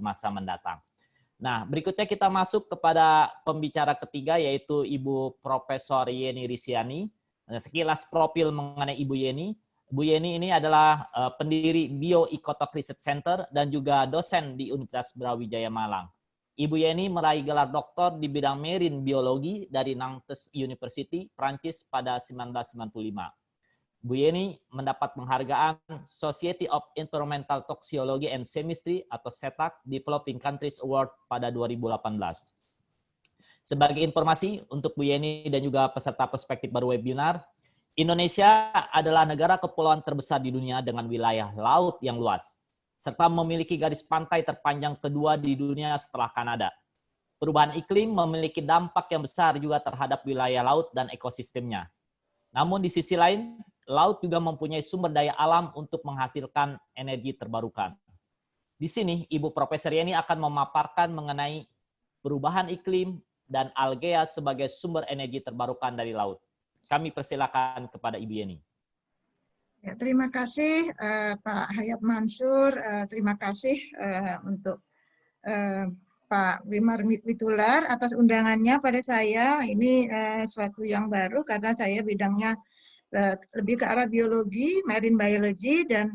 masa mendatang. Nah, berikutnya kita masuk kepada pembicara ketiga, yaitu Ibu Profesor Yeni Risyani. Sekilas profil mengenai Ibu Yeni. Bu Yeni ini adalah pendiri Bioekotok Research Center dan juga dosen di Universitas Brawijaya Malang. Ibu Yeni meraih gelar doktor di bidang marine biologi dari Nantes University, Prancis pada 1995. Bu Yeni mendapat penghargaan Society of Environmental Toxicology and Chemistry atau SETAC Developing Countries Award pada 2018. Sebagai informasi untuk Bu Yeni dan juga peserta perspektif baru webinar, Indonesia adalah negara kepulauan terbesar di dunia dengan wilayah laut yang luas, serta memiliki garis pantai terpanjang kedua di dunia setelah Kanada. Perubahan iklim memiliki dampak yang besar juga terhadap wilayah laut dan ekosistemnya. Namun di sisi lain, laut juga mempunyai sumber daya alam untuk menghasilkan energi terbarukan. Di sini, Ibu Profesor Yeni akan memaparkan mengenai perubahan iklim dan algea sebagai sumber energi terbarukan dari laut. Kami persilakan kepada Ibu Yeni. Ya, terima kasih Pak Hayat Mansur, terima kasih untuk Pak Wimar Witular atas undangannya pada saya. Ini suatu yang baru karena saya bidangnya lebih ke arah biologi, marine biology, dan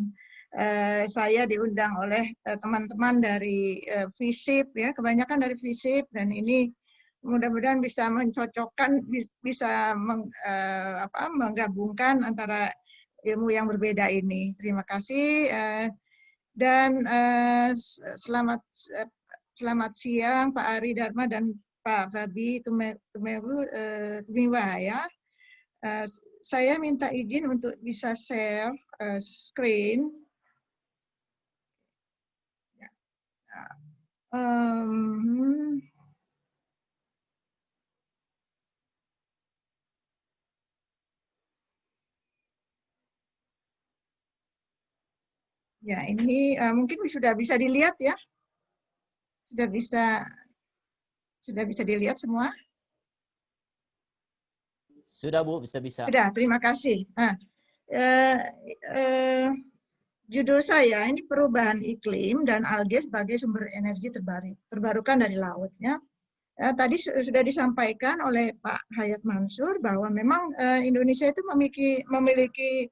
saya diundang oleh teman-teman dari FISIP, ya, kebanyakan dari FISIP, dan ini mudah-mudahan bisa mencocokkan, bisa menggabungkan antara ilmu yang berbeda ini. Terima kasih dan selamat siang Pak Ari Dharma dan Pak Fabi Tumiwa, ya. Saya minta izin untuk bisa share screen. Ya, ini mungkin sudah bisa dilihat, ya. Sudah bisa dilihat semua? Sudah, Bu, bisa. Sudah, terima kasih. Nah, judul saya ini perubahan iklim dan algae sebagai sumber energi terbarukan dari laut, ya. Tadi sudah disampaikan oleh Pak Hayat Mansur bahwa memang Indonesia itu memiliki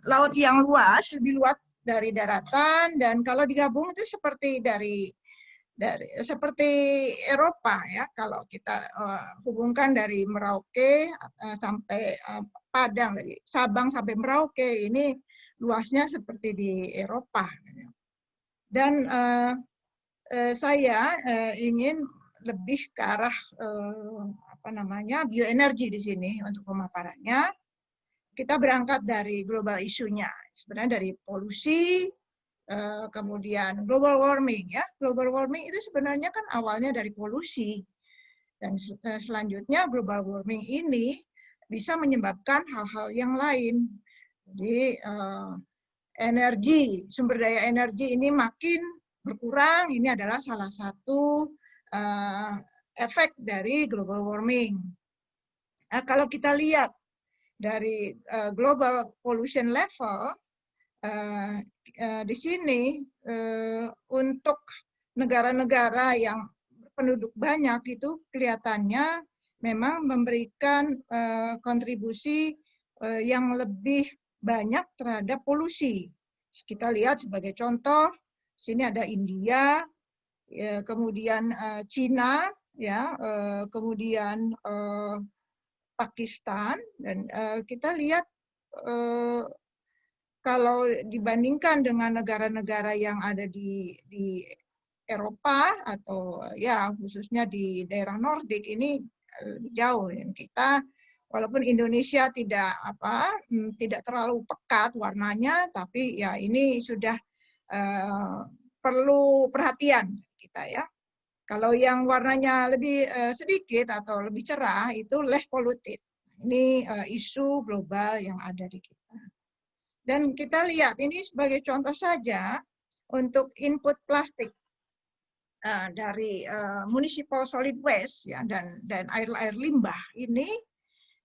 laut yang luas, lebih luas dari daratan, dan kalau digabung itu seperti seperti Eropa, ya. Kalau kita hubungkan dari Merauke sampai Padang, dari Sabang sampai Merauke, ini luasnya seperti di Eropa. Dan saya ingin lebih ke arah bioenergi di sini untuk pemaparannya. Kita berangkat dari global isunya, sebenarnya dari polusi, kemudian global warming, ya. Global warming itu sebenarnya kan awalnya dari polusi, dan selanjutnya global warming ini bisa menyebabkan hal-hal yang lain. Jadi sumber daya energi ini makin berkurang, ini adalah salah satu efek dari global warming. Kalau kita lihat dari global pollution level, di sini untuk negara-negara yang penduduk banyak itu kelihatannya memang memberikan kontribusi yang lebih banyak terhadap polusi. Kita lihat sebagai contoh, sini ada India, ya, kemudian Cina, ya, kemudian Pakistan, dan kita lihat kalau dibandingkan dengan negara-negara yang ada di Eropa atau ya khususnya di daerah Nordik, ini lebih jauh. Dan kita, walaupun Indonesia tidak terlalu pekat warnanya, tapi ya ini sudah perlu perhatian kita, ya. Kalau yang warnanya lebih sedikit atau lebih cerah itu less polluted. Ini isu global yang ada di kita. Dan kita lihat ini sebagai contoh saja untuk input plastik dari municipal solid waste, ya, dan air limbah ini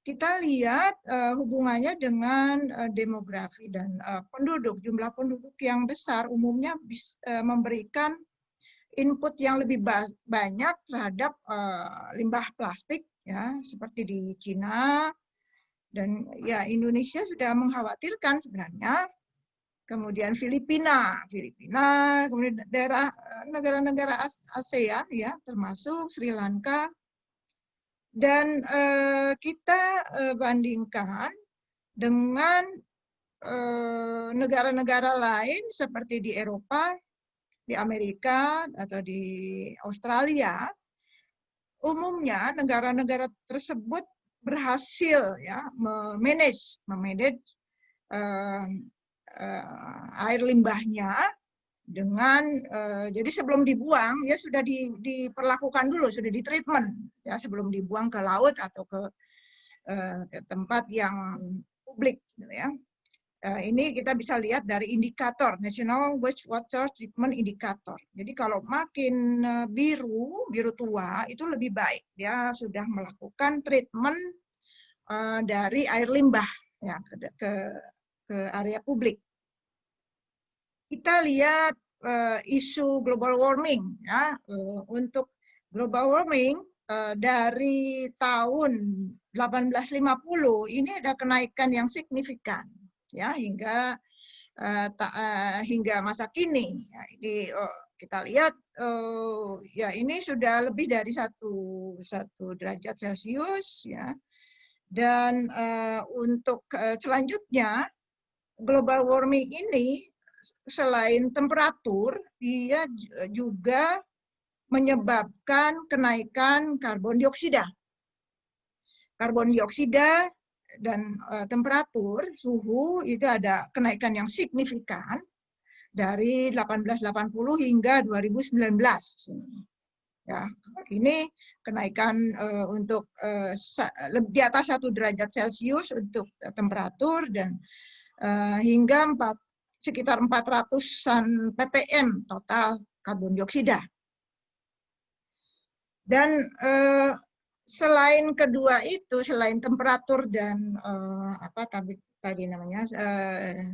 kita lihat hubungannya dengan demografi dan penduduk. Jumlah penduduk yang besar umumnya memberikan input yang lebih banyak terhadap limbah plastik, ya, seperti di Cina, dan ya Indonesia sudah mengkhawatirkan sebenarnya. Kemudian Filipina, kemudian negara-negara ASEAN, ya, termasuk Sri Lanka. Dan kita bandingkan dengan negara-negara lain seperti di Eropa, di Amerika, atau di Australia. Umumnya negara-negara tersebut berhasil, ya, memanage air limbahnya dengan jadi sebelum dibuang ya sudah diperlakukan dulu, sudah ditreatment, ya, sebelum dibuang ke laut atau ke tempat yang publik, gitu ya. Ini kita bisa lihat dari indikator National Wastewater Treatment Indicator. Jadi kalau makin biru tua itu lebih baik, dia sudah melakukan treatment dari air limbah, ya, ke area publik. Kita lihat isu global warming, ya. Untuk global warming dari tahun 1850 ini ada kenaikan yang signifikan, ya, hingga masa kini. Ya, ini kita lihat ya ini sudah lebih dari satu derajat Celcius, ya. Dan untuk selanjutnya global warming ini selain temperatur, dia juga menyebabkan kenaikan karbon dioksida. Karbon dioksida dan temperatur, suhu, itu ada kenaikan yang signifikan dari 1880 hingga 2019. Ya, ini kenaikan untuk di atas 1 derajat Celcius untuk temperatur, dan hingga sekitar 400-an ppm total karbon dioksida. Dan selain kedua itu, selain temperatur dan tadi namanya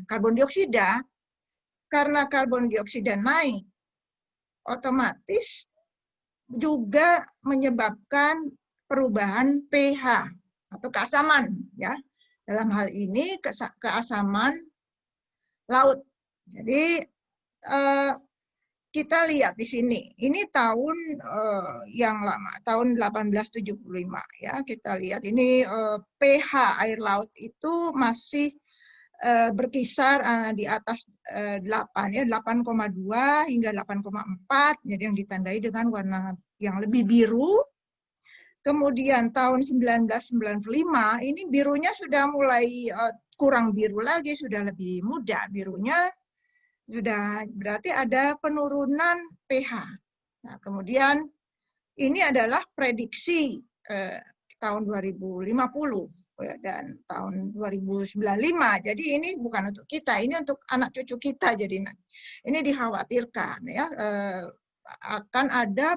karbon dioksida, karena karbon dioksida naik, otomatis juga menyebabkan perubahan pH atau keasaman, ya. Dalam hal ini keasaman laut. Jadi kita lihat di sini, ini tahun yang lama, tahun 1875, ya. Kita lihat ini pH air laut itu masih berkisar di atas 8, ya, 8,2 hingga 8,4, jadi yang ditandai dengan warna yang lebih biru. Kemudian tahun 1995 ini birunya sudah mulai kurang biru lagi, sudah lebih muda birunya, sudah berarti ada penurunan pH. Nah, kemudian ini adalah prediksi tahun 2050 dan tahun 2095. Jadi ini bukan untuk kita, ini untuk anak cucu kita. Jadi ini dikhawatirkan, ya, akan ada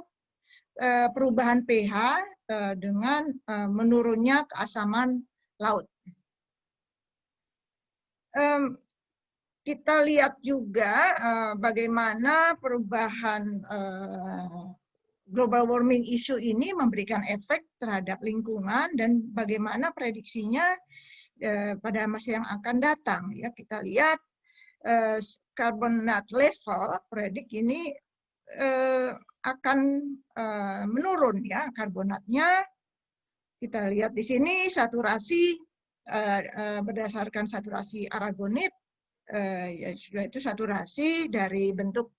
perubahan pH dengan menurunnya keasaman laut. Kita lihat juga bagaimana perubahan global warming issue ini memberikan efek terhadap lingkungan dan bagaimana prediksinya pada masa yang akan datang. Ya, kita lihat carbonate level predik ini akan menurun, ya, karbonatnya. Kita lihat di sini saturasi berdasarkan saturasi aragonit, yaitu saturasi dari bentuk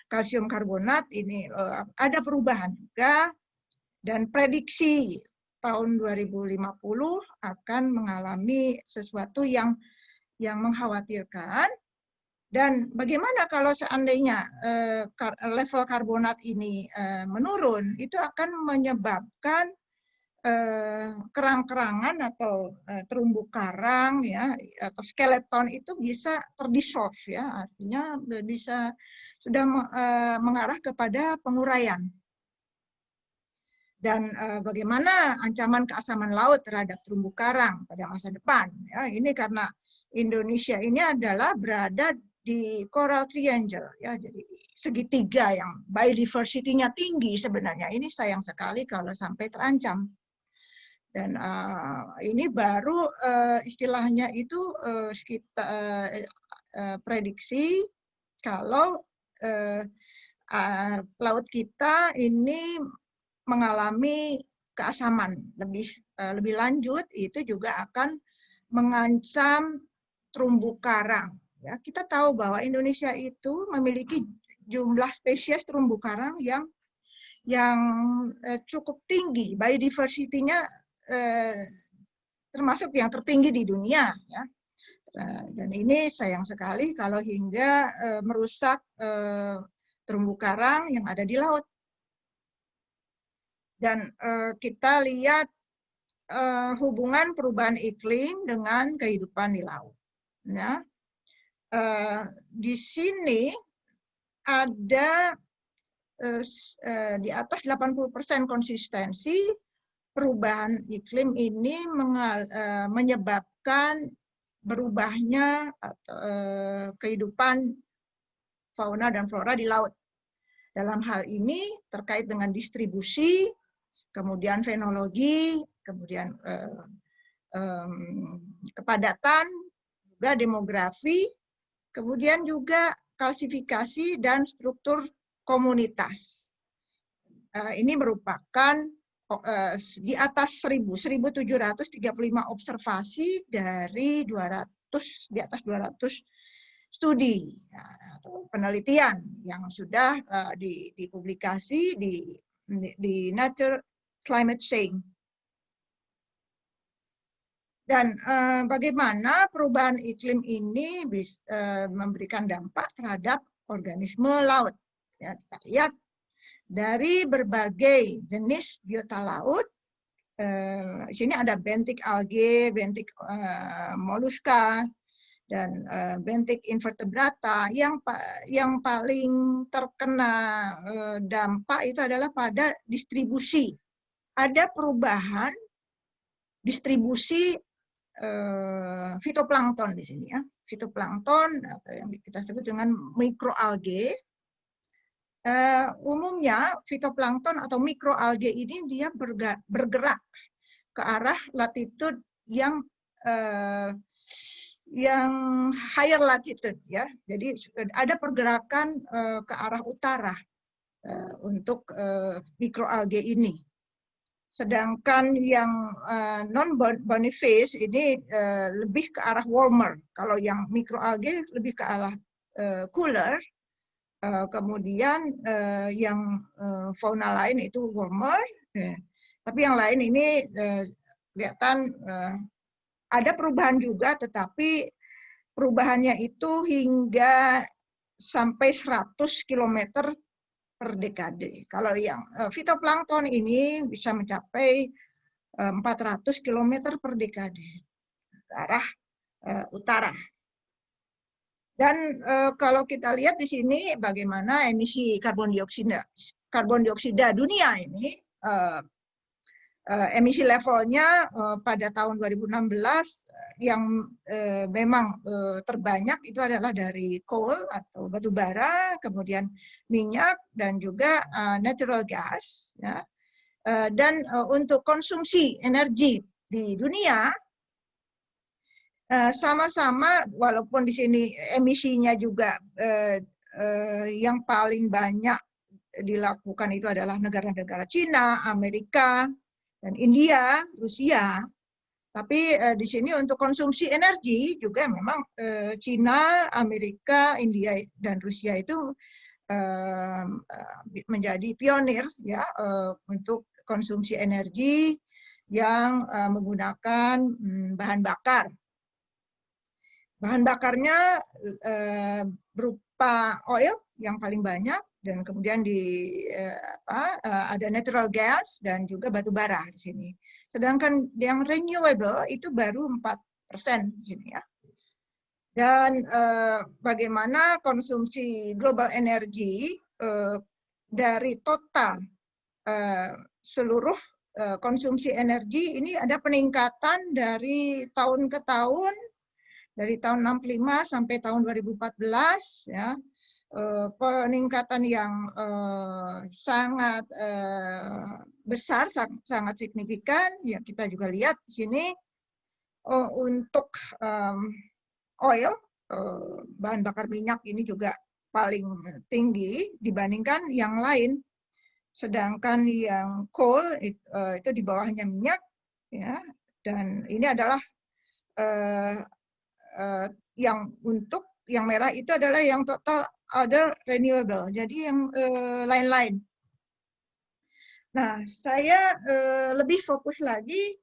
kalsium karbonat ini ada perubahan juga, dan prediksi tahun 2050 akan mengalami sesuatu yang mengkhawatirkan. Dan bagaimana kalau seandainya level karbonat ini menurun, itu akan menyebabkan kerang-kerangan atau terumbu karang, ya, atau skeleton itu bisa terdissolve, ya, artinya bisa sudah mengarah kepada penguraian. dan bagaimana ancaman keasaman laut terhadap terumbu karang pada masa depan. Ya, ini karena Indonesia ini adalah berada di Coral Triangle, ya, jadi segitiga yang biodiversity-nya tinggi sebenarnya. Ini sayang sekali kalau sampai terancam. Dan ini baru istilahnya itu kita prediksi kalau laut kita ini mengalami keasaman lebih lanjut, itu juga akan mengancam terumbu karang. Ya, kita tahu bahwa Indonesia itu memiliki jumlah spesies terumbu karang yang cukup tinggi, biodiversity-nya termasuk yang tertinggi di dunia. Ya. Dan ini sayang sekali kalau hingga merusak terumbu karang yang ada di laut. Dan kita lihat hubungan perubahan iklim dengan kehidupan di laut. Nah, di sini ada di atas 80% konsistensi perubahan iklim ini menyebabkan berubahnya kehidupan fauna dan flora di laut. Dalam hal ini terkait dengan distribusi, kemudian fenologi, kemudian kepadatan, juga demografi, kemudian juga kalsifikasi dan struktur komunitas. Ini merupakan di atas 1.735 observasi dari di atas 200 studi atau penelitian yang sudah dipublikasi di Nature Climate Change. Dan bagaimana perubahan iklim ini memberikan dampak terhadap organisme laut. Ya, kita lihat dari berbagai jenis biota laut. Di sini ada benthic algae, benthic mollusca, dan benthic invertebrata. Yang paling terkena dampak itu adalah pada distribusi. Ada perubahan distribusi fitoplankton di sini, ya. Fitoplankton atau yang kita sebut dengan mikroalge. Umumnya fitoplankton atau mikroalge ini dia bergerak ke arah latitude yang higher latitude, ya. Jadi ada pergerakan ke arah utara untuk mikroalge ini. Sedangkan yang non-boniface ini lebih ke arah warmer. Kalau yang mikroalge lebih ke arah cooler. Kemudian yang fauna lain itu warmer. Tapi yang lain ini kelihatan ada perubahan juga, tetapi perubahannya itu hingga sampai 100 km per dekade. Kalau yang fitoplankton ini bisa mencapai 400 km per dekade ke arah utara. Dan kalau kita lihat di sini bagaimana emisi karbon dioksida dunia ini, emisi levelnya pada tahun 2016 yang memang terbanyak itu adalah dari coal atau batu bara, kemudian minyak, dan juga natural gas. Ya. Dan untuk konsumsi energi di dunia, sama-sama, walaupun di sini emisinya juga yang paling banyak dilakukan itu adalah negara-negara Cina, Amerika, dan India, Rusia. Tapi di sini untuk konsumsi energi juga memang Cina, Amerika, India, dan Rusia itu menjadi pionir, ya, untuk konsumsi energi yang menggunakan bahan bakar. Bahan bakarnya berupa oil yang paling banyak, dan kemudian ada natural gas dan juga batu bara di sini. Sedangkan yang renewable itu baru 4% di sini, ya. Dan bagaimana konsumsi global energy dari total seluruh konsumsi energi ini ada peningkatan dari tahun ke tahun, dari tahun 65 sampai tahun 2014, ya. Peningkatan yang sangat besar, sangat signifikan. Ya, kita juga lihat di sini untuk oil, bahan bakar minyak ini juga paling tinggi dibandingkan yang lain. Sedangkan yang coal itu di bawahnya minyak, ya. Dan ini adalah yang untuk yang merah itu adalah yang total other renewable, jadi yang lain-lain. Nah, saya lebih fokus lagi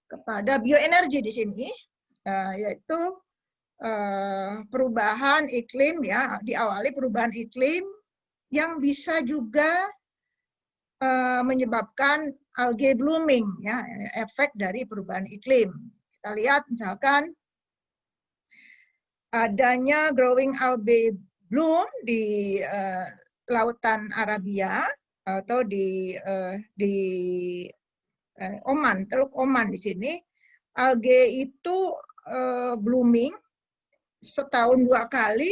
kepada bioenergi di sini, yaitu perubahan iklim, ya, diawali perubahan iklim yang bisa juga menyebabkan algae blooming, ya, efek dari perubahan iklim. Kita lihat misalkan adanya growing algae bloom di Lautan Arabia atau di Oman, Teluk Oman di sini. Algae itu blooming setahun 2 kali,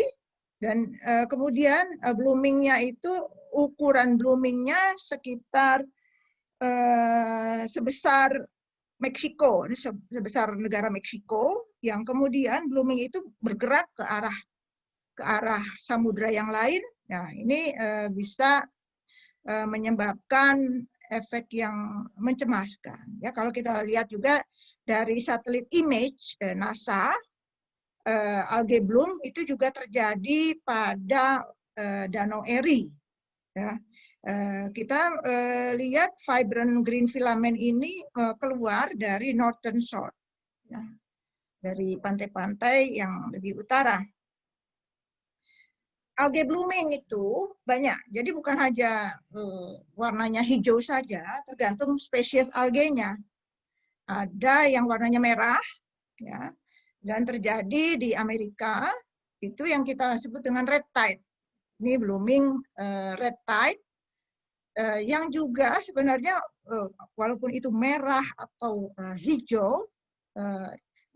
dan kemudian bloomingnya itu, ukuran bloomingnya sekitar sebesar Meksiko, sebesar negara Meksiko, yang kemudian blooming itu bergerak ke arah samudra yang lain. Nah, ini bisa menyebabkan efek yang mencemaskan. Ya, kalau kita lihat juga dari satelit image NASA, algae bloom itu juga terjadi pada Danau Erie. Ya. Kita lihat vibrant green filament ini keluar dari northern shore, ya, dari pantai-pantai yang lebih utara. Algae blooming itu banyak, jadi bukan hanya warnanya hijau saja, tergantung spesies algenya. Ada yang warnanya merah, ya, dan terjadi di Amerika, itu yang kita sebut dengan red tide. Ini blooming red tide, yang juga sebenarnya walaupun itu merah atau hijau,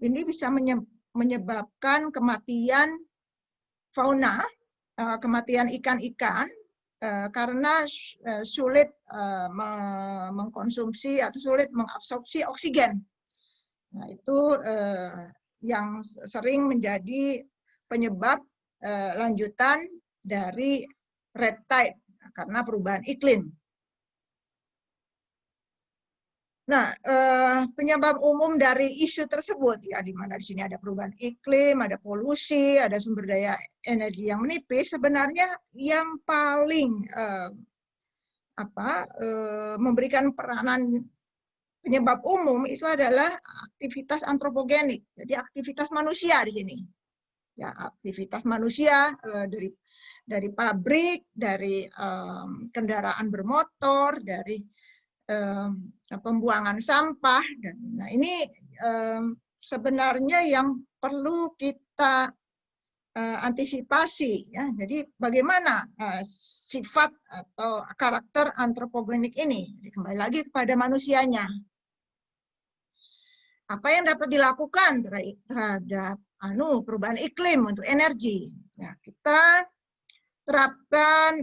ini bisa menyebabkan kematian fauna, kematian ikan-ikan, karena sulit mengkonsumsi atau sulit mengabsorpsi oksigen. Nah, itu yang sering menjadi penyebab lanjutan dari red tide karena perubahan iklim. Nah, penyebab umum dari isu tersebut, ya, di mana di sini ada perubahan iklim, ada polusi, ada sumber daya energi yang menipis, sebenarnya yang paling memberikan peranan penyebab umum itu adalah aktivitas antropogenik, jadi aktivitas manusia di sini. Ya, aktivitas manusia dari pabrik, dari kendaraan bermotor, dari pembuangan sampah. Nah, ini sebenarnya yang perlu kita antisipasi, ya. Jadi bagaimana sifat atau karakter antropogenik ini? Jadi, kembali lagi kepada manusianya. Apa yang dapat dilakukan terhadap perubahan iklim untuk energi? Ya, kita terapkan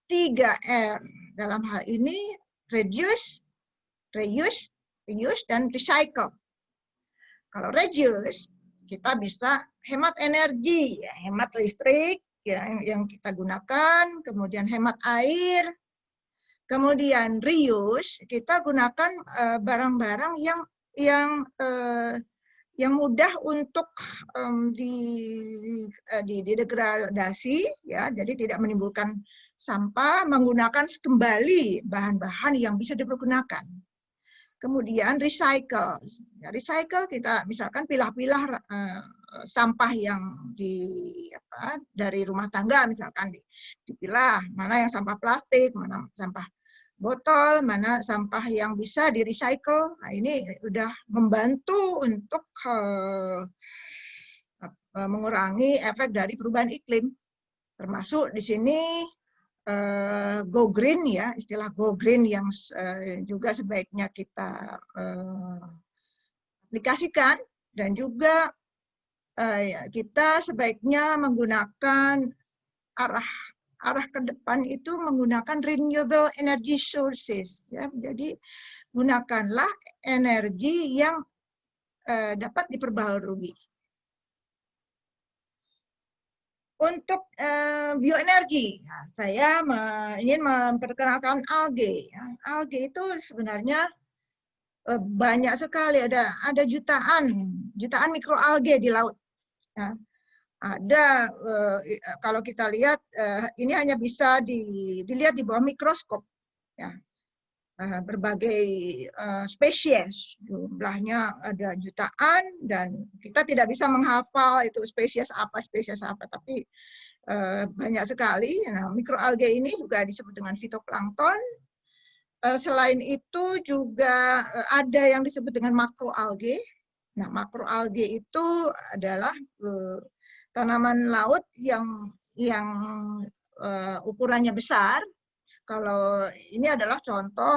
3R dalam hal ini: reduce, reuse, dan recycle. Kalau reduce, kita bisa hemat energi, ya, hemat listrik, ya, yang kita gunakan, kemudian hemat air. Kemudian reuse, kita gunakan barang-barang yang mudah untuk didegradasi, ya, jadi tidak menimbulkan sampah, menggunakan kembali bahan-bahan yang bisa dipergunakan. Kemudian recycle, ya, recycle kita misalkan pilah-pilah sampah yang dari rumah tangga, misalkan dipilah mana yang sampah plastik, mana sampah botol, mana sampah yang bisa di-recycle. Nah, ini sudah membantu untuk mengurangi efek dari perubahan iklim. Termasuk di sini go green ya, istilah go green yang juga sebaiknya kita aplikasikan, dan juga kita sebaiknya menggunakan arah ke depan itu menggunakan renewable energy sources ya. Jadi gunakanlah energi yang dapat diperbarui. Untuk bioenergi, nah, saya ingin memperkenalkan algae. Algae itu sebenarnya banyak sekali, ada jutaan mikroalgae di laut. Ya. Ada kalau kita lihat ini hanya bisa dilihat di bawah mikroskop. Ya. Berbagai spesies, jumlahnya ada jutaan, dan kita tidak bisa menghafal itu spesies apa, tapi banyak sekali. Nah, mikroalgae ini juga disebut dengan fitoplankton. Selain itu juga ada yang disebut dengan makroalgae. Nah, makroalgae itu adalah tanaman laut yang ukurannya besar. Kalau ini adalah contoh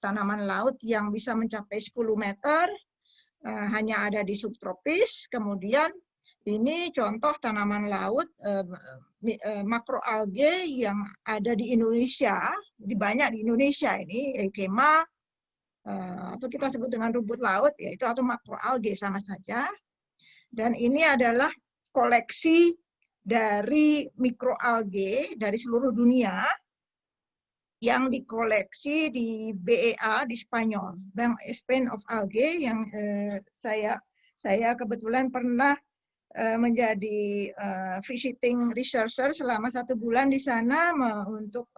tanaman laut yang bisa mencapai 10 meter, hanya ada di subtropis. Kemudian ini contoh tanaman laut makroalgae yang ada di Indonesia, banyak di Indonesia ini, Eukema, atau kita sebut dengan rumput laut, yaitu atau makroalgae sama saja. Dan ini adalah koleksi dari mikroalgae dari seluruh dunia yang dikoleksi di BEA di Spanyol, Bank Spain of Algae, yang saya kebetulan pernah menjadi visiting researcher selama 1 bulan di sana untuk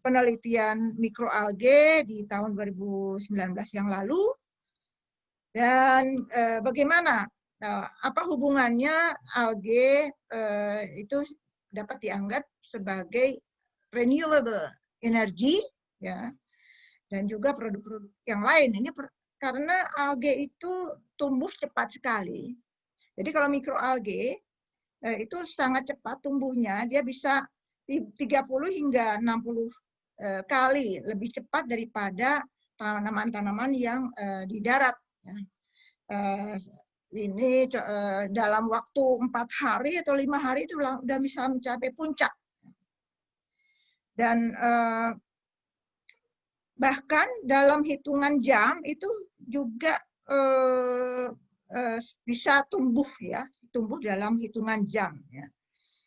penelitian mikroalgae di tahun 2019 yang lalu. Dan bagaimana, apa hubungannya algae itu dapat dianggap sebagai renewable energi, ya, dan juga produk-produk yang lain. Ini karena algae itu tumbuh cepat sekali. Jadi kalau mikroalgae itu sangat cepat tumbuhnya, dia bisa 30 hingga 60 kali lebih cepat daripada tanaman-tanaman yang di darat. Ya. Ini dalam waktu 4 hari atau 5 hari itu sudah bisa mencapai puncak. Dan bahkan dalam hitungan jam itu juga bisa tumbuh ya, tumbuh dalam hitungan jam ya.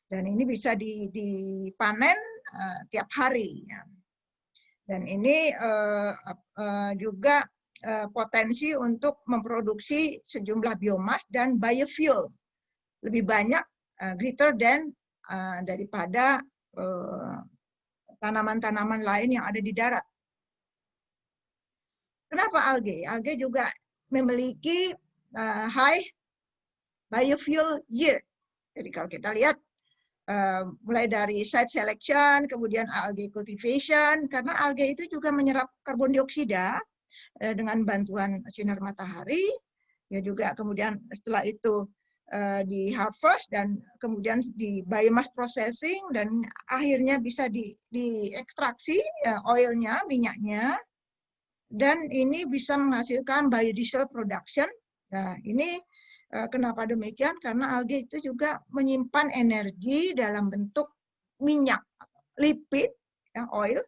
Dan ini bisa dipanen tiap hari ya. Dan ini juga potensi untuk memproduksi sejumlah biomas dan biofuel lebih banyak, greater than daripada tanaman-tanaman lain yang ada di darat. Kenapa algae? Algae juga memiliki high biofuel yield. Jadi kalau kita lihat mulai dari site selection, kemudian algae cultivation, karena algae itu juga menyerap karbon dioksida dengan bantuan sinar matahari, ya juga kemudian setelah itu di harvest dan kemudian di biomass processing, dan akhirnya bisa diekstraksi oilnya, minyaknya, dan ini bisa menghasilkan biodiesel production. Nah, ini kenapa demikian? Karena algae itu juga menyimpan energi dalam bentuk minyak, lipid, ya, oil,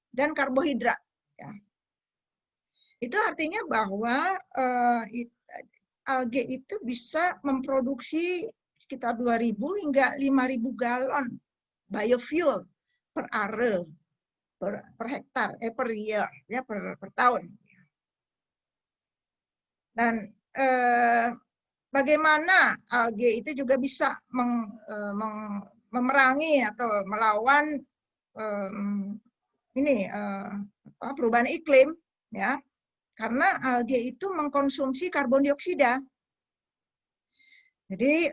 dan karbohidrat. Ya. Itu artinya bahwa algae itu bisa memproduksi sekitar 2.000 hingga 5.000 galon biofuel per area, per hektar, per year, ya, per tahun. Dan bagaimana algae itu juga bisa memerangi atau melawan perubahan iklim, ya, karena algae itu mengkonsumsi karbon dioksida. Jadi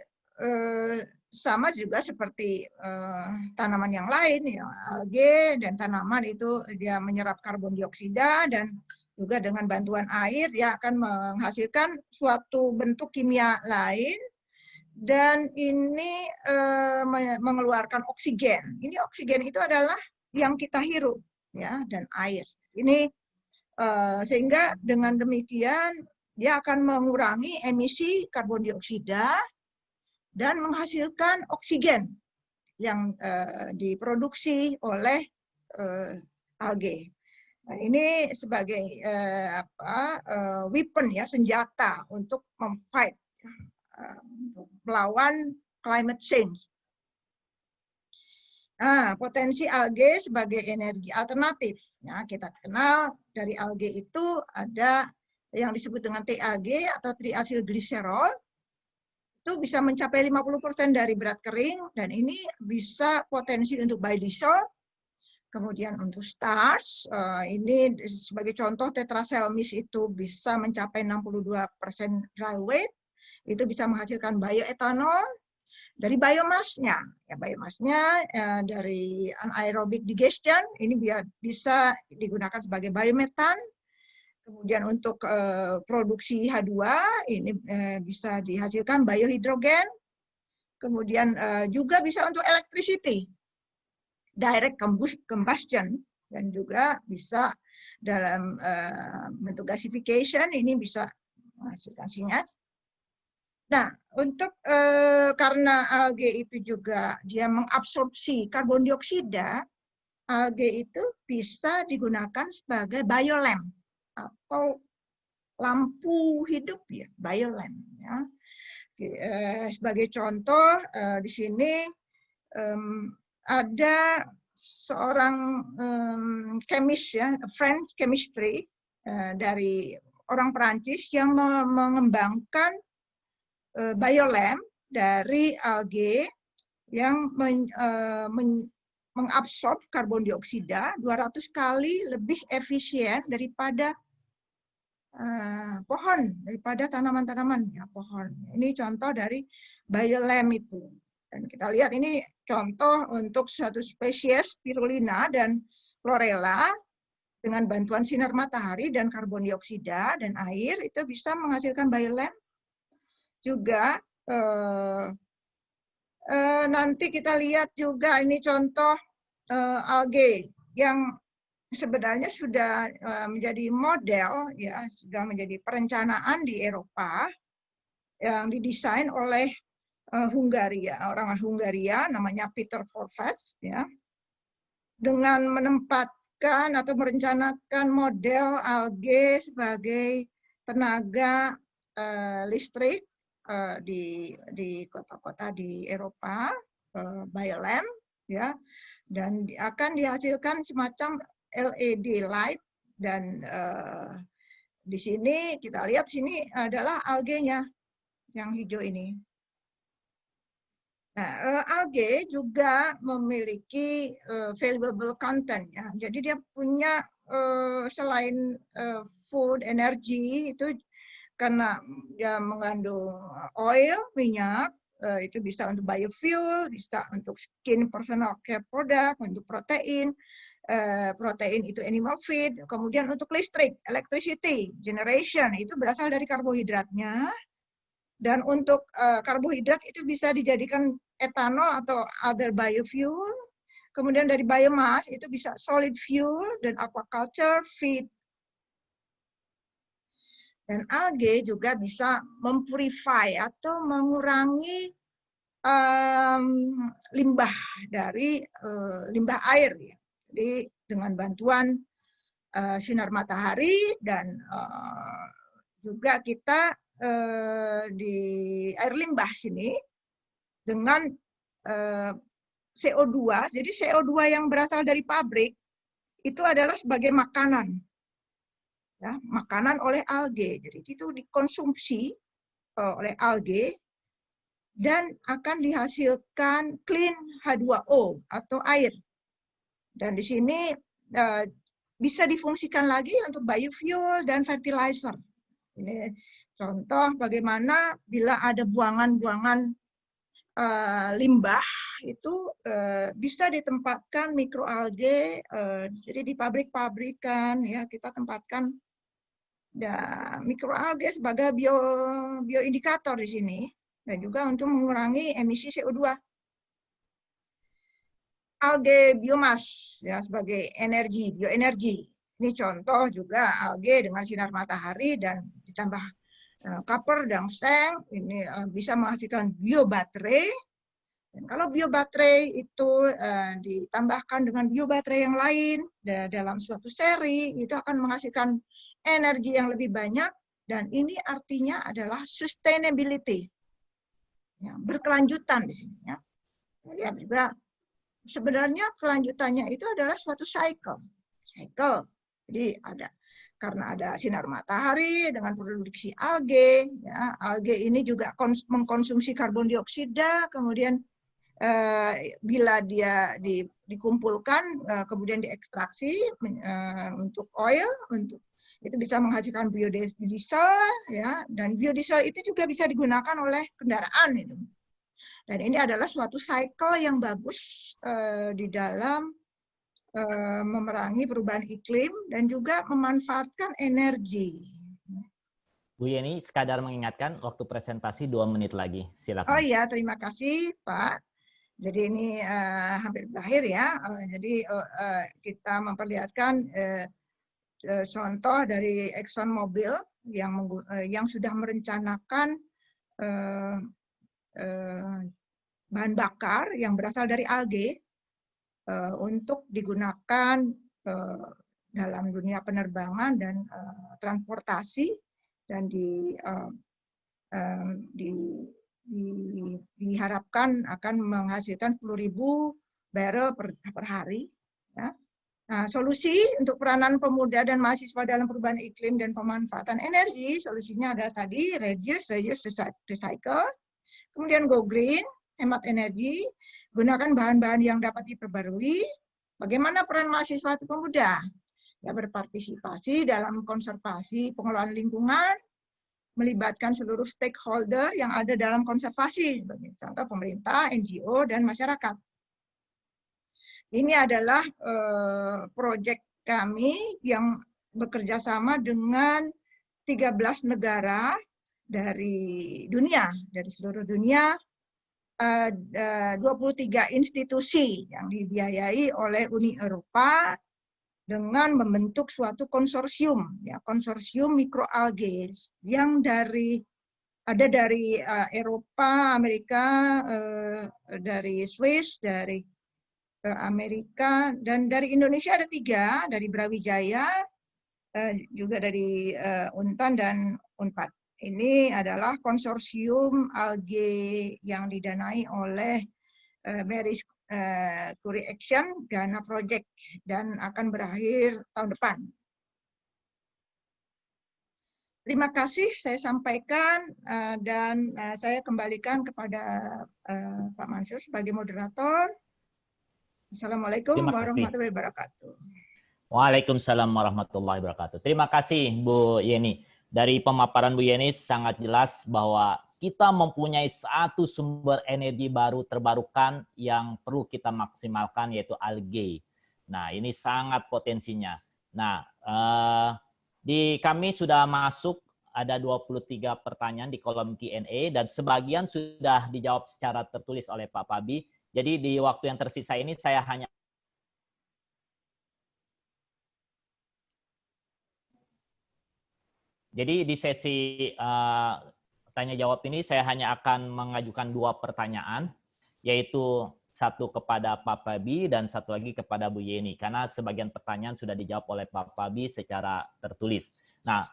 sama juga seperti tanaman yang lain, ya, algae dan tanaman itu dia menyerap karbon dioksida, dan juga dengan bantuan air dia akan menghasilkan suatu bentuk kimia lain, dan ini mengeluarkan oksigen. Ini oksigen itu adalah yang kita hirup, ya, dan air. Ini sehingga dengan demikian dia akan mengurangi emisi karbon dioksida dan menghasilkan oksigen yang diproduksi oleh algae. Nah, ini sebagai weapon, ya, senjata untuk memfight, melawan climate change. Nah, potensi algae sebagai energi alternatif. Ya, kita kenal dari algae itu ada yang disebut dengan TAG atau triacylglycerol. Itu bisa mencapai 50% dari berat kering, dan ini bisa potensi untuk biodiesel. Kemudian untuk starch, ini sebagai contoh tetraselmis itu bisa mencapai 62% dry weight. Itu bisa menghasilkan bioetanol. Dari biomasnya, ya, biomasnya dari anaerobic digestion, ini bisa digunakan sebagai biometan. Kemudian untuk produksi H2, ini bisa dihasilkan biohidrogen. Kemudian juga bisa untuk electricity, direct combustion, dan juga bisa dalam bentuk gasification, ini bisa menghasilkan syngas. Nah, untuk karena algae itu juga dia mengabsorpsi karbon dioksida, algae itu bisa digunakan sebagai biolamp atau lampu hidup, ya, biolamp, ya. Sebagai contoh di sini ada seorang chemist, ya, French chemistry dari orang Perancis yang mengembangkan biolamp dari algae yang mengabsorb karbon dioksida 200 kali lebih efisien daripada pohon, daripada tanaman-tanaman, ya, pohon. Ini contoh dari biolamp itu. Dan kita lihat ini contoh untuk satu spesies spirulina dan chlorella dengan bantuan sinar matahari dan karbon dioksida dan air itu bisa menghasilkan biolamp. Juga nanti kita lihat juga ini contoh algae yang sebenarnya sudah menjadi model, ya, sudah menjadi perencanaan di Eropa yang didesain oleh Hungaria, orang Hungaria namanya Peter Forfast, ya, dengan menempatkan atau merencanakan model algae sebagai tenaga listrik di kota-kota di Eropa, biolamp, ya, dan akan dihasilkan semacam LED light, dan di sini kita lihat sini adalah algae-nya yang hijau ini. Nah, algae juga memiliki valuable content, ya. Jadi dia punya selain food, energi, itu karena dia mengandung oil, minyak, itu bisa untuk biofuel, bisa untuk skin personal care product, untuk protein, protein itu animal feed, kemudian untuk listrik, electricity, generation, itu berasal dari karbohidratnya. Dan untuk karbohidrat itu bisa dijadikan etanol atau other biofuel. Kemudian dari biomass itu bisa solid fuel dan aquaculture, feed. Dan algae juga bisa mempurify atau mengurangi limbah dari limbah air, ya. Jadi dengan bantuan sinar matahari dan juga kita di air limbah sini dengan CO2. Jadi CO2 yang berasal dari pabrik itu adalah sebagai makanan, ya, makanan oleh algae. Jadi itu dikonsumsi oleh algae dan akan dihasilkan clean H2O atau air. Dan di sini bisa difungsikan lagi untuk biofuel dan fertilizer. Ini contoh bagaimana bila ada buangan-buangan limbah itu bisa ditempatkan mikroalgae, jadi di pabrik-pabrikan, ya, kita tempatkan, ya, mikroalgae sebagai bioindikator di sini, dan juga untuk mengurangi emisi CO2. algae biomas ya sebagai energi, bioenergi. Ini contoh juga algae dengan sinar matahari dan ditambah copper dan seng ini bisa menghasilkan biobaterai. Dan kalau biobaterai itu ditambahkan dengan biobaterai yang lain dalam suatu seri, itu akan menghasilkan energi yang lebih banyak, dan ini artinya adalah sustainability, ya, berkelanjutan di sini. Ya. Lihat juga sebenarnya kelanjutannya itu adalah suatu cycle. Jadi karena ada sinar matahari dengan produksi algae, ya, algae ini juga mengkonsumsi karbon dioksida, kemudian bila dia dikumpulkan, kemudian diekstraksi untuk oil, itu bisa menghasilkan biodiesel, ya, dan biodiesel itu juga bisa digunakan oleh kendaraan itu. Dan ini adalah suatu cycle yang bagus di dalam memerangi perubahan iklim dan juga memanfaatkan energi. Bu Yeni, sekadar mengingatkan waktu presentasi 2 menit lagi. Silakan. Oh iya, terima kasih Pak. Jadi ini hampir berakhir ya. Jadi kita memperlihatkan contoh dari ExxonMobil yang sudah merencanakan bahan bakar yang berasal dari algae untuk digunakan dalam dunia penerbangan dan transportasi, dan diharapkan akan menghasilkan 10.000 barrel per hari. Ya. Nah, solusi untuk peranan pemuda dan mahasiswa dalam perubahan iklim dan pemanfaatan energi, solusinya adalah tadi reduce, recycle, kemudian go green, hemat energi, gunakan bahan-bahan yang dapat diperbarui. Bagaimana peran mahasiswa atau pemuda? Ya, berpartisipasi dalam konservasi pengelolaan lingkungan, melibatkan seluruh stakeholder yang ada dalam konservasi, sebagai contoh pemerintah, NGO, dan masyarakat. Ini adalah proyek kami yang bekerja sama dengan 13 negara dari dunia, dari seluruh dunia, 23 institusi yang dibiayai oleh Uni Eropa dengan membentuk suatu konsorsium, ya, konsorsium mikroalgae yang ada dari Eropa, Amerika, dari Swiss, dari Amerika, dan dari Indonesia ada 3, dari Brawijaya, juga dari Untan dan Unpad. Ini adalah konsorsium algae yang didanai oleh Mary Curie Action Ghana Project dan akan berakhir tahun depan. Terima kasih saya sampaikan dan saya kembalikan kepada Pak Mansur sebagai moderator. Assalamualaikum warahmatullahi wabarakatuh. Waalaikumsalam warahmatullahi wabarakatuh. Terima kasih Bu Yeni. Dari pemaparan Bu Yeni sangat jelas bahwa kita mempunyai satu sumber energi baru terbarukan yang perlu kita maksimalkan, yaitu algae. Nah, ini sangat potensinya. Nah, di kami sudah masuk ada 23 pertanyaan di kolom Q&A dan sebagian sudah dijawab secara tertulis oleh Pak Pabi. Jadi di waktu yang tersisa ini saya hanya di sesi tanya jawab ini saya hanya akan mengajukan 2 pertanyaan, yaitu satu kepada Pak Pabi dan satu lagi kepada Bu Yeni, karena sebagian pertanyaan sudah dijawab oleh Pak Pabi secara tertulis. Nah,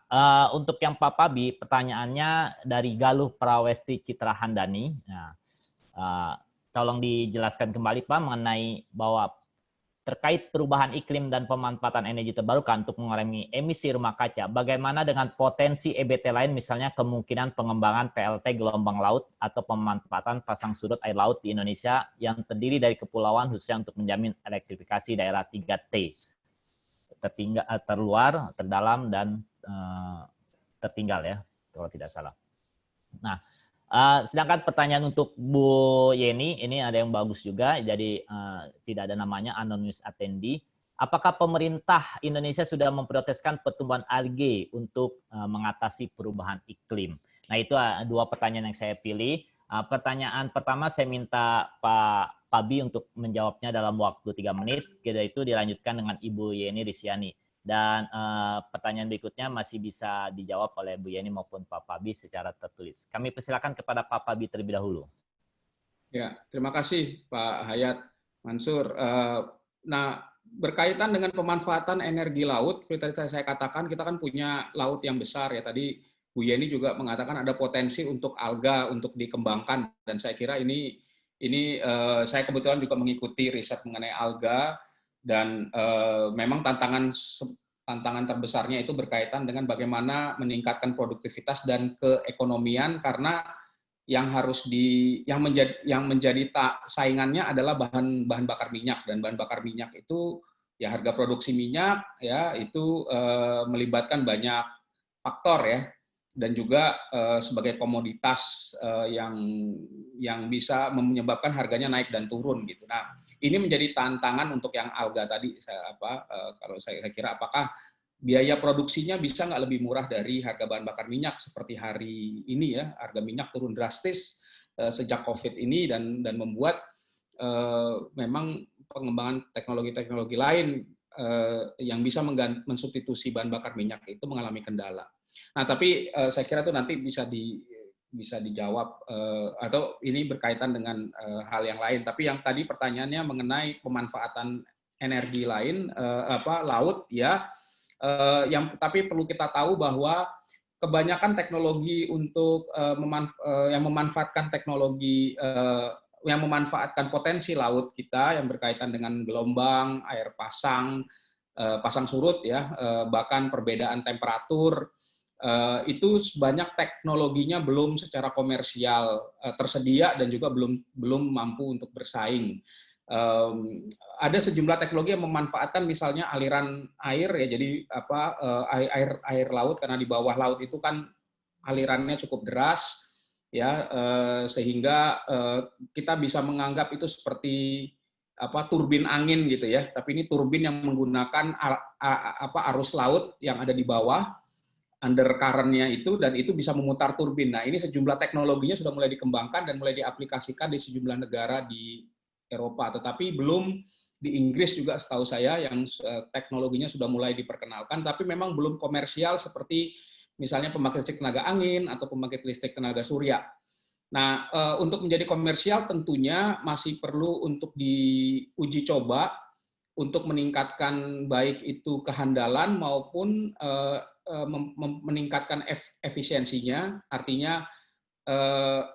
untuk yang Pak Pabi, pertanyaannya dari Galuh Prawesti Citra Handani. Nah, tolong dijelaskan kembali Pak mengenai bahwa terkait perubahan iklim dan pemanfaatan energi terbarukan untuk mengurangi emisi rumah kaca, bagaimana dengan potensi EBT lain, misalnya kemungkinan pengembangan PLT gelombang laut atau pemanfaatan pasang surut air laut di Indonesia yang terdiri dari kepulauan khususnya untuk menjamin elektrifikasi daerah 3T, terluar, terdalam, dan tertinggal ya, kalau tidak salah. Nah, sedangkan pertanyaan untuk Bu Yeni, ini ada yang bagus juga, jadi tidak ada namanya, anonymous attendee. Apakah pemerintah Indonesia sudah memproteskan pertumbuhan algae untuk mengatasi perubahan iklim? Nah, itu 2 pertanyaan yang saya pilih. Pertanyaan pertama saya minta Pak Pak Bi untuk menjawabnya dalam waktu 3 menit. Itu dilanjutkan dengan Ibu Yeni Risiani. Dan pertanyaan berikutnya masih bisa dijawab oleh Bu Yeni maupun Pak Pabi secara tertulis. Kami persilakan kepada Pak Pabi terlebih dahulu. Ya, terima kasih Pak Hayat Mansur. Nah, berkaitan dengan pemanfaatan energi laut, seperti tadi saya katakan, kita kan punya laut yang besar ya. Tadi Bu Yeni juga mengatakan ada potensi untuk alga untuk dikembangkan, dan saya kira ini saya kebetulan juga mengikuti riset mengenai alga, dan memang tantangan terbesarnya itu berkaitan dengan bagaimana meningkatkan produktivitas dan keekonomian, karena yang menjadi saingannya adalah bahan bakar minyak, dan bahan bakar minyak itu ya harga produksi minyak ya itu melibatkan banyak faktor ya, dan juga sebagai komoditas yang bisa menyebabkan harganya naik dan turun gitu. Nah, ini menjadi tantangan untuk yang alga tadi. Kalau saya kira apakah biaya produksinya bisa nggak lebih murah dari harga bahan bakar minyak seperti hari ini ya, harga minyak turun drastis sejak COVID ini, dan membuat memang pengembangan teknologi-teknologi lain yang bisa mensubstitusi bahan bakar minyak itu mengalami kendala. Nah, tapi saya kira itu nanti bisa dijawab atau ini berkaitan dengan hal yang lain. Tapi yang tadi pertanyaannya mengenai pemanfaatan energi lain laut ya. Tapi perlu kita tahu bahwa kebanyakan teknologi untuk yang memanfaatkan teknologi yang memanfaatkan potensi laut kita yang berkaitan dengan gelombang, air pasang, pasang surut ya, bahkan perbedaan temperatur, itu banyak teknologinya belum secara komersial tersedia dan juga belum mampu untuk bersaing. Ada sejumlah teknologi yang memanfaatkan misalnya aliran air ya, jadi air laut, karena di bawah laut itu kan alirannya cukup deras ya, sehingga kita bisa menganggap itu seperti turbin angin gitu ya, tapi ini turbin yang menggunakan arus laut yang ada di bawah, undercurrent-nya itu, dan itu bisa memutar turbin. Nah, ini sejumlah teknologinya sudah mulai dikembangkan dan mulai diaplikasikan di sejumlah negara di Eropa, tetapi belum di Inggris juga setahu saya yang teknologinya sudah mulai diperkenalkan, tapi memang belum komersial seperti misalnya pembangkit listrik tenaga angin atau pembangkit listrik tenaga surya. Nah, untuk menjadi komersial tentunya masih perlu untuk diuji coba untuk meningkatkan baik itu kehandalan maupun meningkatkan efisiensinya, artinya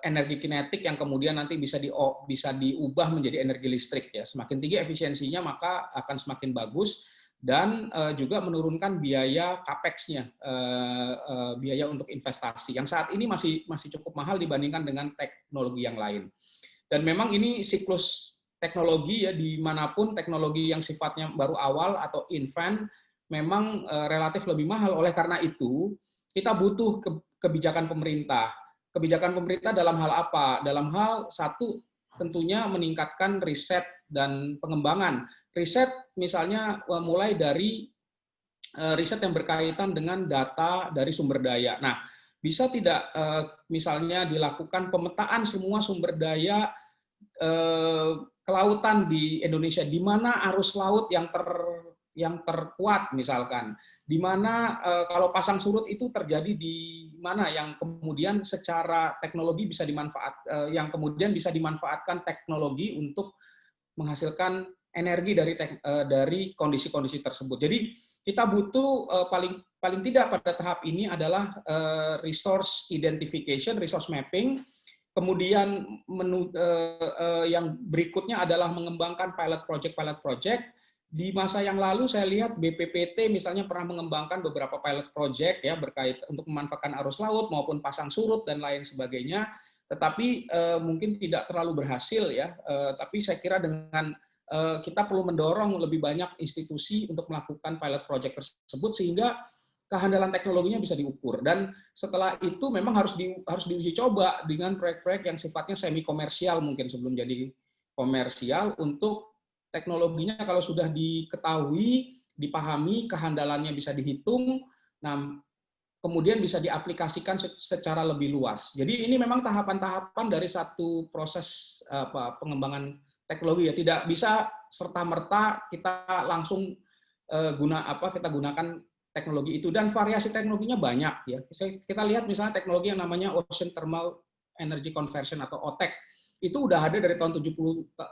energi kinetik yang kemudian nanti bisa diubah menjadi energi listrik ya. Semakin tinggi efisiensinya maka akan semakin bagus, dan juga menurunkan biaya capex-nya, biaya untuk investasi yang saat ini masih cukup mahal dibandingkan dengan teknologi yang lain. Dan memang ini siklus teknologi ya, dimanapun teknologi yang sifatnya baru awal atau infant memang relatif lebih mahal. Oleh karena itu kita butuh kebijakan pemerintah. Kebijakan pemerintah dalam hal apa? Dalam hal satu, tentunya meningkatkan riset dan pengembangan. Riset misalnya mulai dari riset yang berkaitan dengan data dari sumber daya. Nah, bisa tidak misalnya dilakukan pemetaan semua sumber daya kelautan di Indonesia, di mana arus laut yang terkuat misalkan, di mana kalau pasang surut itu terjadi di mana yang kemudian secara teknologi bisa yang kemudian bisa dimanfaatkan teknologi untuk menghasilkan energi dari kondisi-kondisi tersebut. Jadi kita butuh paling tidak pada tahap ini adalah resource identification, resource mapping. Kemudian yang berikutnya adalah mengembangkan pilot project. Di masa yang lalu saya lihat BPPT misalnya pernah mengembangkan beberapa pilot project ya berkait untuk memanfaatkan arus laut maupun pasang surut dan lain sebagainya, tetapi mungkin tidak terlalu berhasil ya. Tapi saya kira dengan kita perlu mendorong lebih banyak institusi untuk melakukan pilot project tersebut sehingga kehandalan teknologinya bisa diukur, dan setelah itu memang harus diuji coba dengan proyek-proyek yang sifatnya semi komersial mungkin sebelum jadi komersial, untuk teknologinya kalau sudah diketahui, dipahami, kehandalannya bisa dihitung, nah kemudian bisa diaplikasikan secara lebih luas. Jadi ini memang tahapan-tahapan dari satu proses pengembangan teknologi ya, tidak bisa serta-merta kita langsung kita gunakan teknologi itu, dan variasi teknologinya banyak ya. Kita lihat misalnya teknologi yang namanya Ocean Thermal Energy Conversion atau OTEC. Itu udah ada dari tahun 70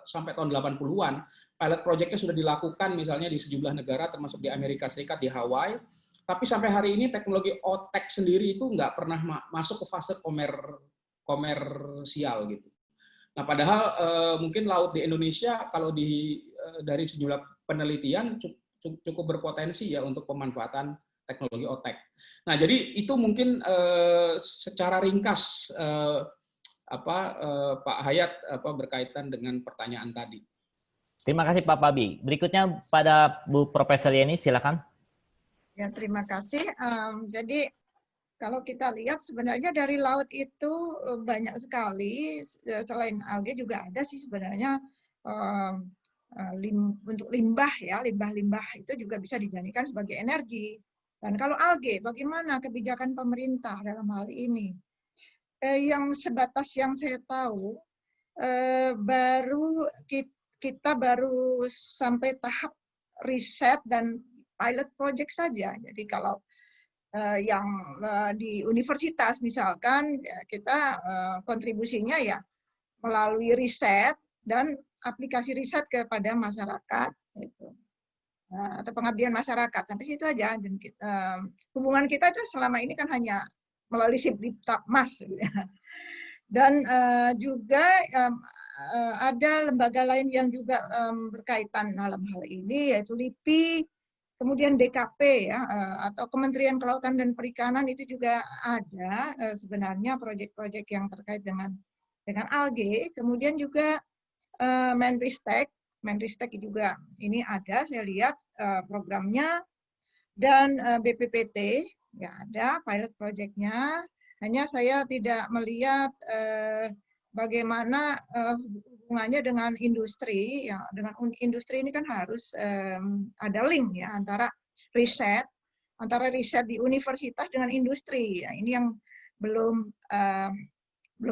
sampai tahun 80-an. Pilot project-nya sudah dilakukan misalnya di sejumlah negara termasuk di Amerika Serikat, di Hawaii. Tapi sampai hari ini teknologi OTEC sendiri itu nggak pernah masuk ke fase komersial gitu. Nah, padahal mungkin laut di Indonesia kalau dari sejumlah penelitian cukup berpotensi ya untuk pemanfaatan teknologi OTEC. Nah, jadi itu mungkin secara ringkas Pak Hayat berkaitan dengan pertanyaan tadi. Terima kasih Pak Pabi. Berikutnya pada Bu Profesor Yeni, silakan. Ya, terima kasih. Jadi kalau kita lihat sebenarnya dari laut itu banyak sekali, selain alga juga ada sih sebenarnya untuk limbah ya, limbah-limbah itu juga bisa dijadikan sebagai energi. Dan kalau alga, bagaimana kebijakan pemerintah dalam hal ini? Yang sebatas yang saya tahu, kita baru sampai tahap riset dan pilot project saja. Jadi kalau yang di universitas misalkan kita kontribusinya ya melalui riset dan aplikasi riset kepada masyarakat itu, atau pengabdian masyarakat, sampai situ aja. Dan hubungan kita itu selama ini kan hanya melalui Sipdiklatmas gitu ya. Dan juga ada lembaga lain yang juga berkaitan dalam hal ini, yaitu LIPI, kemudian DKP ya, atau Kementerian Kelautan dan Perikanan, itu juga ada sebenarnya proyek-proyek yang terkait dengan algae. Kemudian juga Menristek juga ini ada, saya lihat programnya, dan BPPT ya ada pilot projectnya. Hanya saya tidak melihat bagaimana hubungannya dengan industri. Ya, dengan industri ini kan harus ada link ya antara riset di universitas dengan industri. Ya, ini yang belum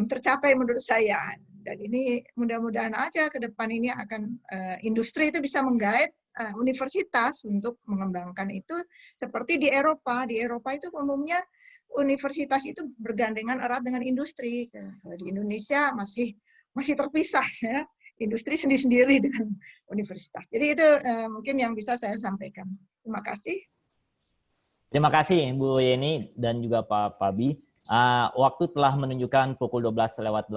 tercapai menurut saya. Dan ini mudah-mudahan aja ke depan ini akan industri itu bisa menggait universitas untuk mengembangkan itu seperti di Eropa. Di Eropa itu umumnya universitas itu bergandengan erat dengan industri. Kalau di Indonesia masih terpisah ya, industri sendiri-sendiri dengan universitas. Jadi itu mungkin yang bisa saya sampaikan. Terima kasih. Terima kasih Bu Yeni dan juga Pak Pabi. Waktu telah menunjukkan pukul 12:08,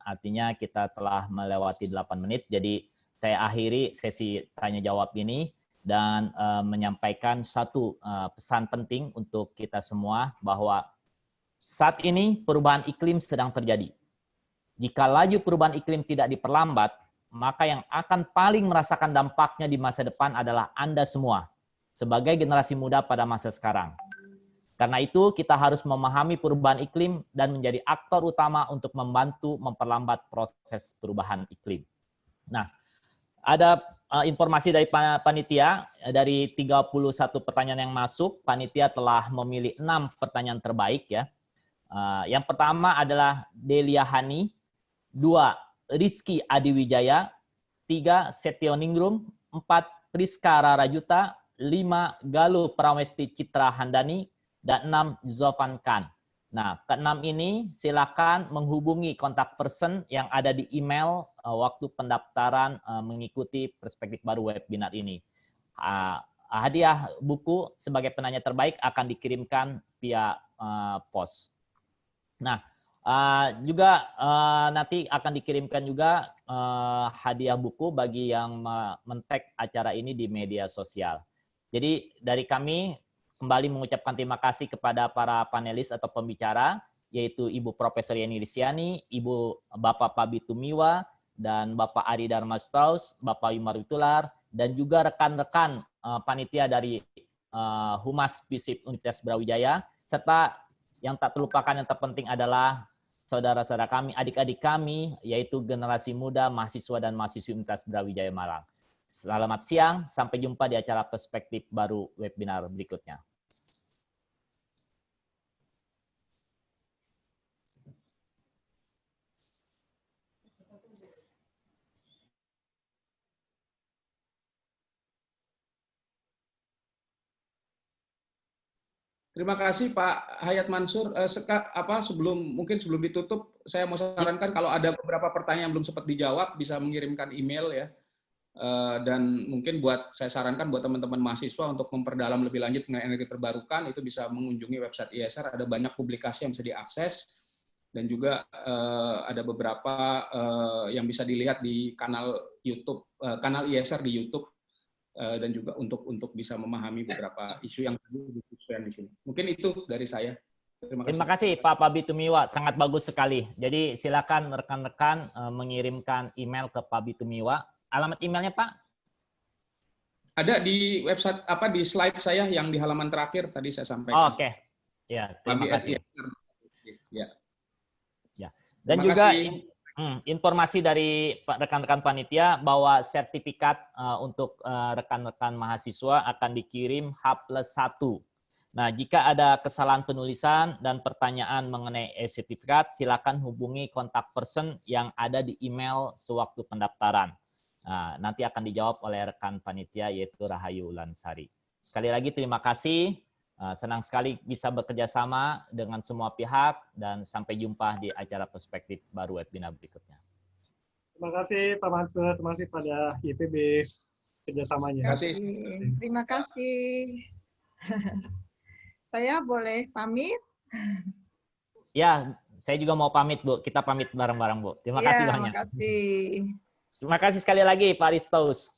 artinya kita telah melewati 8 menit. Jadi saya akhiri sesi tanya jawab ini dan menyampaikan satu pesan penting untuk kita semua, bahwa saat ini perubahan iklim sedang terjadi. Jika laju perubahan iklim tidak diperlambat, maka yang akan paling merasakan dampaknya di masa depan adalah Anda semua, sebagai generasi muda pada masa sekarang. Karena itu, kita harus memahami perubahan iklim dan menjadi aktor utama untuk membantu memperlambat proses perubahan iklim. Nah, ada informasi dari panitia, dari 31 pertanyaan yang masuk, panitia telah memilih 6 pertanyaan terbaik ya. Yang pertama adalah Delia Hani, 2 Rizky Adiwijaya, 3 Setioningrum, 4 Priska Rarajuta, 5 Galuh Pramesti Citra Handani, dan 6 Zofan Khan. Nah, ke-6 ini silakan menghubungi kontak person yang ada di email waktu pendaftaran mengikuti Perspektif Baru webinar ini. Hadiah buku sebagai penanya terbaik akan dikirimkan via pos. Nah, juga nanti akan dikirimkan juga hadiah buku bagi yang men-tag acara ini di media sosial. Jadi dari kami kembali mengucapkan terima kasih kepada para panelis atau pembicara, yaitu Ibu Profesor Yeni Risiani, Bapak Pabi Tumiwa, dan Bapak Ari Dharma Strauss, Bapak Wimar Witular, dan juga rekan-rekan panitia dari Humas FISIP Universitas Brawijaya, serta yang tak terlupakan yang terpenting adalah saudara-saudara kami, adik-adik kami, yaitu generasi muda, mahasiswa dan mahasiswi Universitas Brawijaya Malang. Selamat siang, sampai jumpa di acara Perspektif Baru webinar berikutnya. Terima kasih Pak Hayat Mansur. Sebelum ditutup, saya mau sarankan kalau ada beberapa pertanyaan yang belum sempat dijawab, bisa mengirimkan email ya. Dan mungkin saya sarankan buat teman-teman mahasiswa untuk memperdalam lebih lanjut mengenai energi terbarukan, itu bisa mengunjungi website ISR. Ada banyak publikasi yang bisa diakses, dan juga ada beberapa yang bisa dilihat di kanal YouTube, kanal ISR di YouTube. Dan juga untuk bisa memahami beberapa isu yang tadi diskusikan di sini. Mungkin itu dari saya. Terima kasih Pak Pabi Tumiwa, sangat bagus sekali. Jadi silakan rekan-rekan mengirimkan email ke Pabi Tumiwa. Alamat emailnya Pak? Ada di website di slide saya yang di halaman terakhir tadi saya sampaikan. Oke. Ya, terima kasih. Ya. Ya. Dan juga informasi dari rekan-rekan panitia bahwa sertifikat untuk rekan-rekan mahasiswa akan dikirim H+1. Nah, jika ada kesalahan penulisan dan pertanyaan mengenai sertifikat, silakan hubungi kontak person yang ada di email sewaktu pendaftaran. Nah, nanti akan dijawab oleh rekan panitia yaitu Rahayu Ulansari. Sekali lagi terima kasih. Senang sekali bisa bekerja sama dengan semua pihak dan sampai jumpa di acara perspektif baru webinar berikutnya. Terima kasih Pak Mansur, terima kasih pada YPB kerjasamanya. Terima kasih. Saya boleh pamit? Ya, saya juga mau pamit Bu. Kita pamit bareng-bareng Bu. Terima kasih banyak. Terima kasih. Terima kasih sekali lagi Pak Ristos.